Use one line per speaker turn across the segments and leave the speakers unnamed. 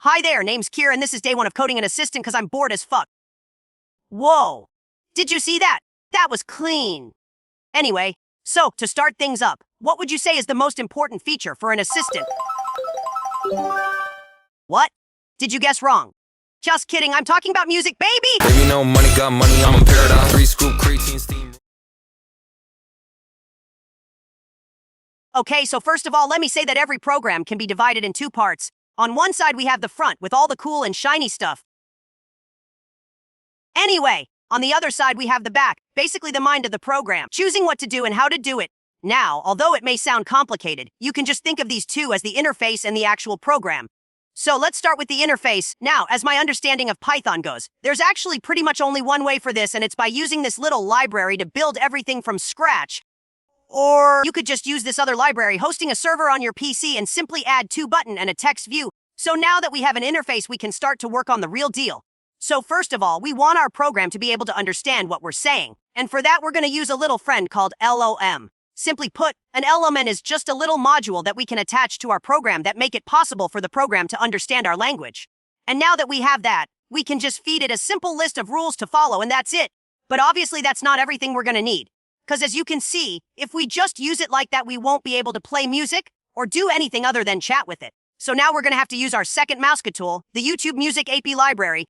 Hi there, name's Kira and this is day 1 of coding an assistant because I'm bored as fuck. Whoa. Did you see that? That was clean. Anyway, so to start things up, what would you say is the most important feature for an assistant? What? Did you guess wrong? Just kidding, I'm talking about music, baby!
Baby, no money, got money, I'm in paradise. 3 scoop, creatine, steam.
Okay, so first of all, let me say that every program can be divided in 2 parts. On one side, we have the front with all the cool and shiny stuff. Anyway, on the other side, we have the back, basically the mind of the program, choosing what to do and how to do it. Now, although it may sound complicated, you can just think of these two as the interface and the actual program. So let's start with the interface. Now, as my understanding of Python goes, there's actually pretty much only one way for this, and it's by using this little library to build everything from scratch. Or you could just use this other library hosting a server on your PC and simply add 2 buttons and a text view. So now that we have an interface, we can start to work on the real deal. So first of all, we want our program to be able to understand what we're saying. And for that, we're going to use a little friend called LOM. Simply put, an element is just a little module that we can attach to our program that make it possible for the program to understand our language. And now that we have that, we can just feed it a simple list of rules to follow and that's it. But obviously that's not everything we're going to need. Because as you can see, if we just use it like that, we won't be able to play music or do anything other than chat with it. So now we're going to have to use our second mouse tool, the YouTube Music AP library.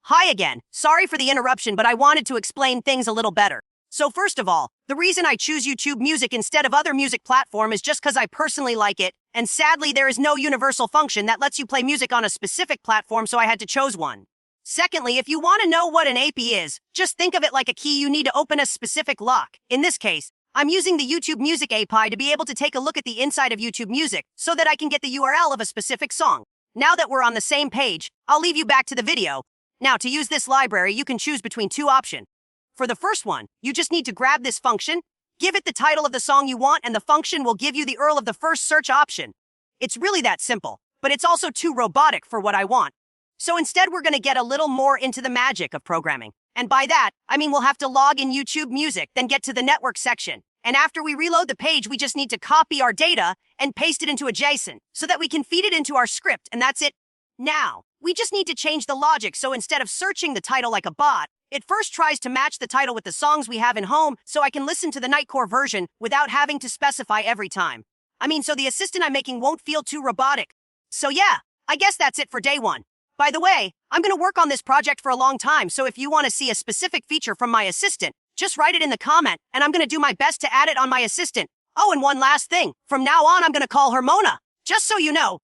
Hi again. Sorry for the interruption, but I wanted to explain things a little better. So first of all, the reason I choose YouTube Music instead of other music platform is just because I personally like it, and sadly there is no universal function that lets you play music on a specific platform, so I had to choose one. Secondly, if you want to know what an AP is, just think of it like a key you need to open a specific lock. In this case, I'm using the YouTube Music API to be able to take a look at the inside of YouTube Music so that I can get the URL of a specific song. Now that we're on the same page, I'll leave you back to the video. Now, to use this library, you can choose between 2 options. For the first one, you just need to grab this function, give it the title of the song you want, and the function will give you the URL of the first search option. It's really that simple, but it's also too robotic for what I want. So instead, we're going to get a little more into the magic of programming. And by that, I mean we'll have to log in YouTube Music, then get to the network section. And after we reload the page, we just need to copy our data and paste it into a JSON so that we can feed it into our script, and that's it. Now, we just need to change the logic, so instead of searching the title like a bot, it first tries to match the title with the songs we have in home so I can listen to the Nightcore version without having to specify every time. So the assistant I'm making won't feel too robotic. So yeah, I guess that's it for day 1. By the way, I'm going to work on this project for a long time, so if you want to see a specific feature from my assistant, just write it in the comment, and I'm going to do my best to add it on my assistant. Oh, and one last thing. From now on, I'm going to call her Mona. Just so you know.